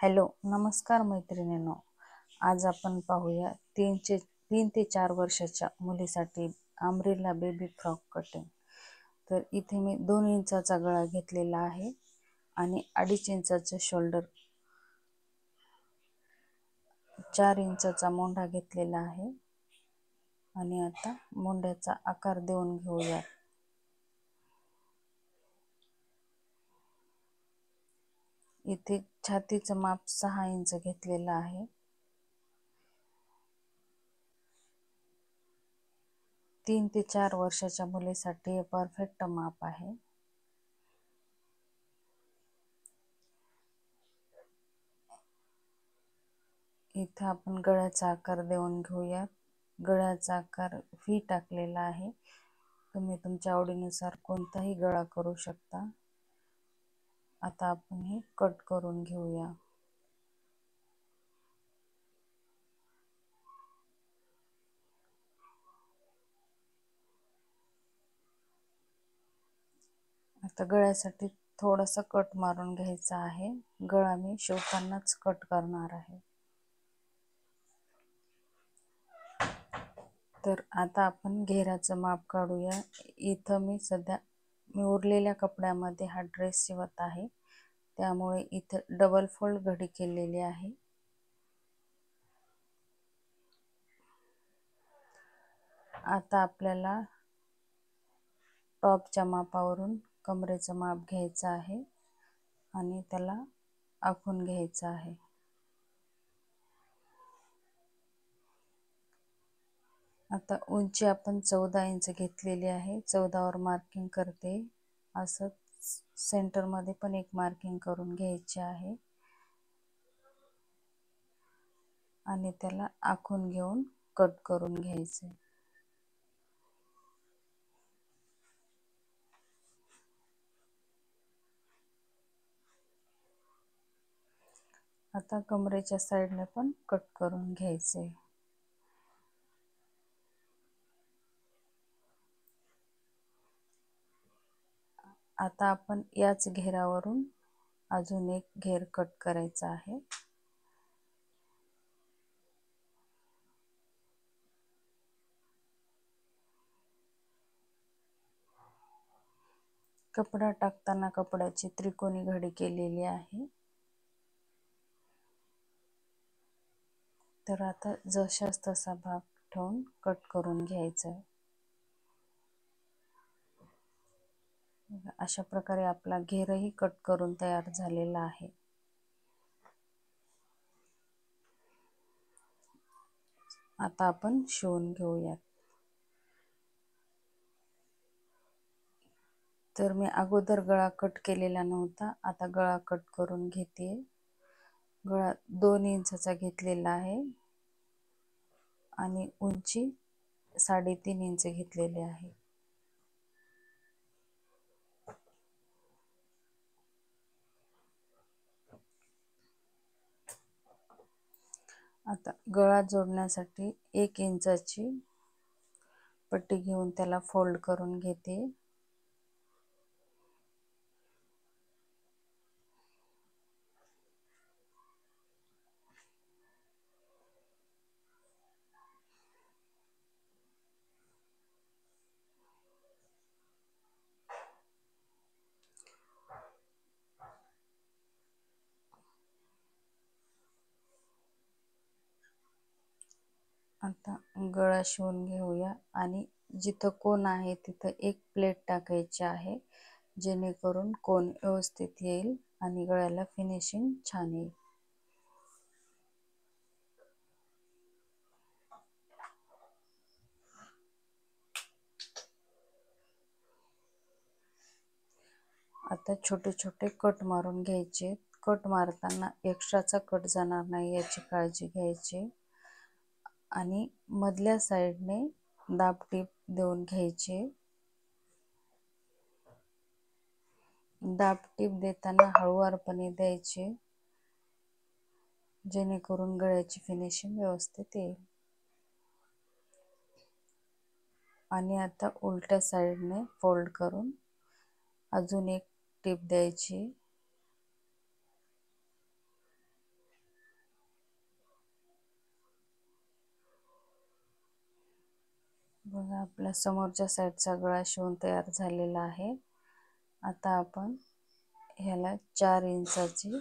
Hello, नमस्कार मैत्रिणींनो. आज आपण पाहूया 3 ते 4 वर्षाच्या मुलीसाठी अम्ब्रेला बेबी फ्रॉक कटिंग. तर इथे मी 2 इंचाचा गळा घेतलेला आहे आणि 2.5 इंचाचे शोल्डर, 4 इंचाचा मोंढा घेतलेला आहे. आणि आता मोंढ्याचा आकार देऊन घेऊया. इथे छातीचं माप 6 इंच घेतलेलं आहे. 3 ते 4 वर्षाच्या मुलीसाठी हे परफेक्ट माप आहे. इथं आपण गळ्याचा आकार देऊन घेऊया. गळ्याचा आकार व्ही टाकलेला आहे. तुम्ही तुमच्या आवडीनुसार कोणताही गळा करू शकता. आता आपण हे कट करून घेऊया. आता गळ्यासाठी थोडासा कट मारून घ्यायचा आहे. गळा मी शिवतानाच कट करणार आहे. तर आता आपण घेराचं माप काढूया. इथं मी उरलेल्या कपड्यामध्ये हा ड्रेस शिवत आहे, त्यामुळे इथं डबल फोल्ड घडी केलेली आहे. आता आपल्याला टॉपच्या मापावरून कमरेचं माप घ्यायचं आहे आणि त्याला आखून घ्यायचं आहे. आता उंची आपण 14 इंच घेतलेली आहे. 14 वर मार्किंग करते. असं सेंटरमध्ये पण एक मार्किंग करून घ्यायची आहे आणि त्याला आखून घेऊन कट करून घ्यायचे. आता कमरेच्या साईडने पण कट करून घ्यायचे. आता आपण याच घेरावरून अजून एक घेर कट करायचा आहे. कपडा टाकताना कपड्याची त्रिकोणी घडी केलेली आहे. तर आता जशास तसा भाग ठेवून कट करून घ्यायचा आहे. अशा प्रकारे आपला घेरही कट करून तयार झालेला आहे. आता आपण शिवून घेऊयात. तर मी अगोदर गळा कट केलेला नव्हता, आता गळा कट करून घेते. गळा 2 इंचाचा घेतलेला आहे आणि उंची 3.5 इंच घेतलेली आहे. आता गळा जोडण्यासाठी 1 इंचाची पट्टी घेऊन त्याला फोल्ड करून घेते. आता गळा शिवून घेऊया आणि जिथं कोण आहे तिथं एक प्लेट टाकायची आहे, जेणेकरून कोण व्यवस्थित येईल आणि गळ्याला फिनिशिंग छान येईल. आता छोटे छोटे कट मारून घ्यायचे. कट मारताना एक्स्ट्राचा कट जाणार नाही याची काळजी घ्यायची आणि मधल्या साईडने दाब टीप देऊन घ्यायचे. दाब टीप देताना हळूवारपणे द्यायचे, जेणेकरून गळ्याची फिनिशिंग व्यवस्थित येईल. आणि आता उलट्या साईडने फोल्ड करून अजून एक टीप द्यायची. बघा आपल्या समोरच्या साईडचा गळा शिवून तयार झालेला आहे. आता आपण ह्याला 4 इंचाची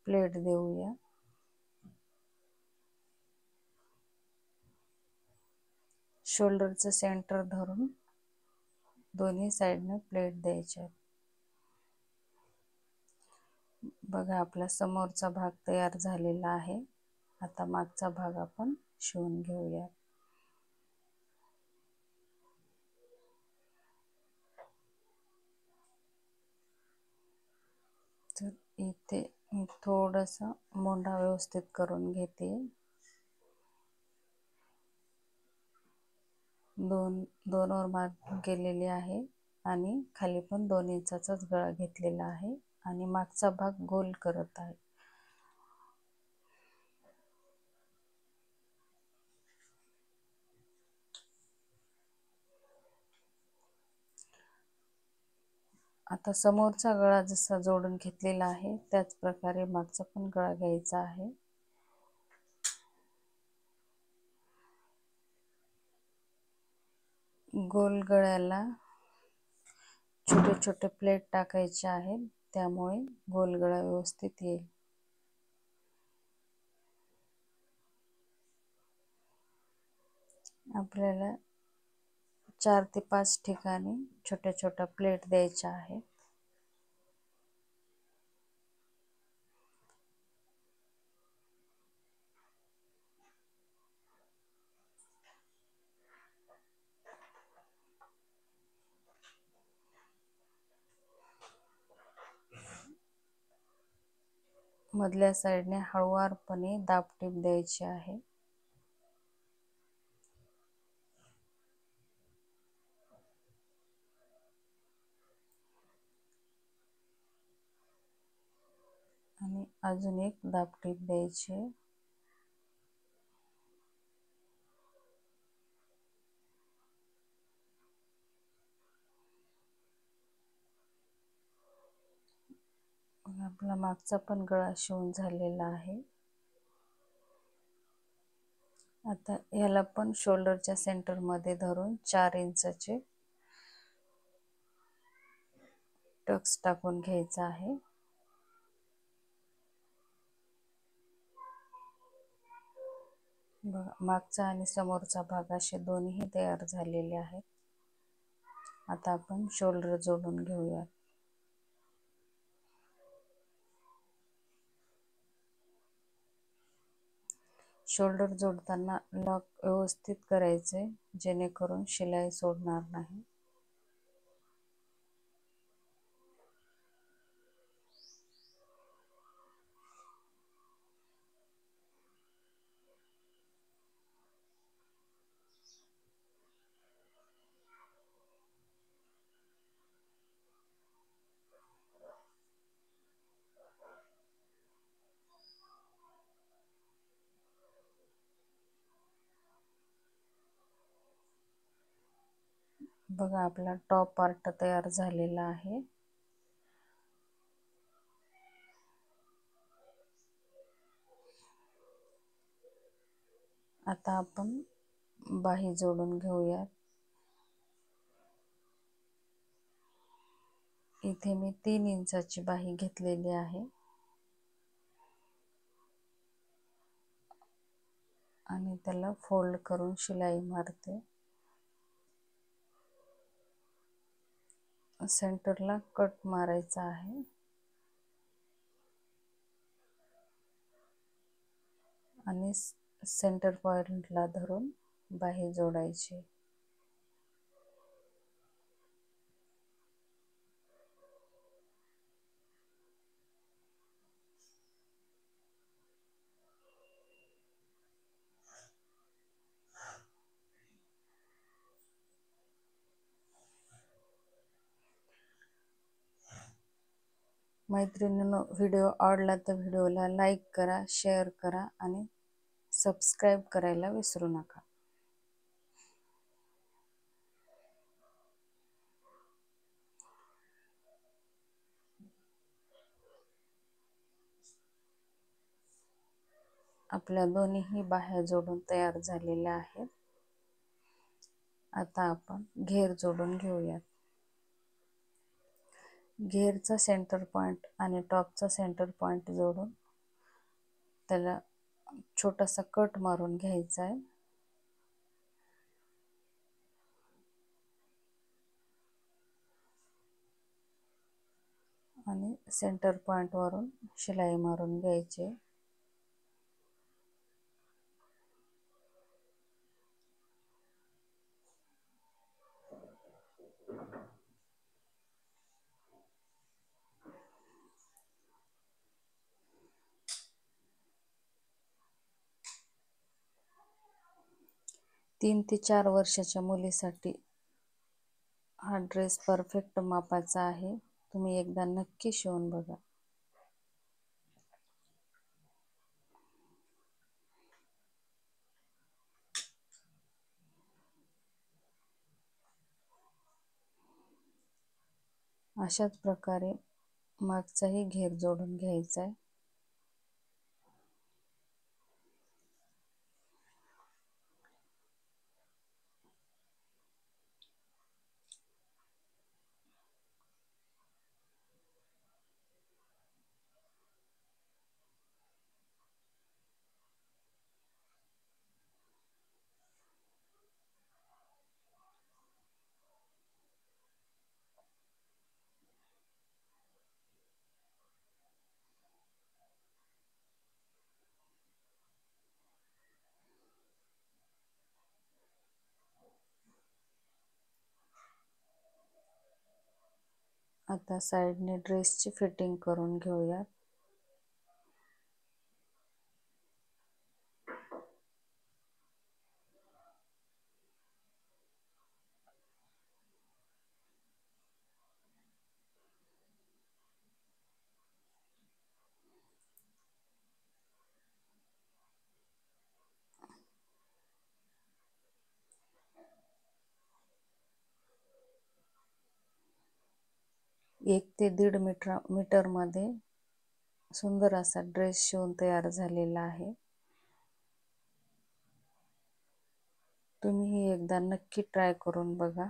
प्लेट देऊया. शोल्डरचं सेंटर धरून दोन्ही साईडने प्लेट द्यायच्या. बघा आपला समोरचा भाग तयार झालेला आहे. आता मागचा भाग आपण शिवून घेऊया. तर इथे मी थोडंसं मोंढा व्यवस्थित करून घेते. दोन वर मार्क केलेली आहे आणि खाली पण 2 इंचाचाच गळा घेतलेला आहे आणि मागचा भाग गोल करत आहे. आता समोरचा गळा जसा जोडून घेतलेला आहे त्याच प्रकारे मागचा पण गळा घ्यायचा आहे. गोल गळ्याला छोटे छोटे प्लेट टाकायचे आहेत, त्यामुळे गोल गळा व्यवस्थित येईल. आपल्याला 4 ते 5 ठिकाणी छोट्या छोट्या प्लेट द्यायच्या आहेत. मधल्या साईडने हळुवारपणे दाबटीप द्यायची आहे. आणि अजून एक दाबटीप द्यायची आहे. आपला मागचा पण गळा शिवून झालेला आहे. आता ह्याला पण शोल्डरच्या सेंटर मध्ये धरून 4 इंचाचे टक्स टाकून घ्यायचा आहे. बघा मागचा आणि समोरचा भाग असे दोन्ही तयार झालेले आहेत. आता आपण शोल्डर जोडून घेऊया. शोल्डर जोडताना लॉक व्यवस्थित करायचे जेणेकरून शिलाई सोडणार नाही. बघा आपला टॉप पार्ट तयार झालेला आहे. आता आपण बाही जोडून घेऊया. इथे मी 3 इंचाची बाही घेतलेली आहे आणि त्याला फोल्ड करून शिलाई मारते. सेंटरला कट मारायचा आहे आणि सेंटर पॉइंटला धरून बाही जोडायची. मैत्रिणींनो, व्हिडिओ आवडला तर व्हिडिओला लाईक करा, शेअर करा आणि सबस्क्राईब करायला विसरू नका. आपल्या दोन्ही बाह्या जोडून तयार झालेल्या आहेत. आता आपण घेर जोडून घेऊयात. घेरचा सेंटर पॉइंट आणि टॉपचा सेंटर पॉइंट जोडून त्याला छोटासा कट मारून घ्यायचा आहे. आणि सेंटर पॉइंट वरून शिलाई मारून घ्यायची. तीन ते 4 वर्षाच्या मुलीसाठी हा ड्रेस परफेक्ट मापाचा आहे. तुम्ही एकदा नक्की शिवून बघा. अशाच प्रकारे मागचाही घेर जोडून घ्यायचा आहे. आता साईडने ड्रेसची फिटिंग करून घेऊयात. एक ते 1.5 मीटर मध्ये सुंदर असा ड्रेस शिवून तयार झालेला आहे. तुम्ही एकदा नक्की ट्राय करून बघा.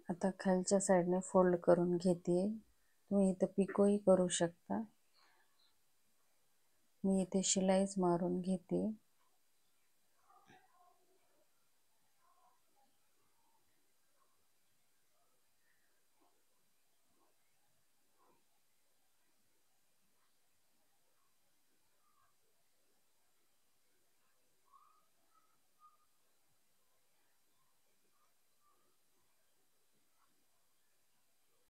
आता खालच्या साईडने फोल्ड करून घेते. तुम्ही इथे पिकोही करू शकता. मी इथे शिलाईच मारून घेते.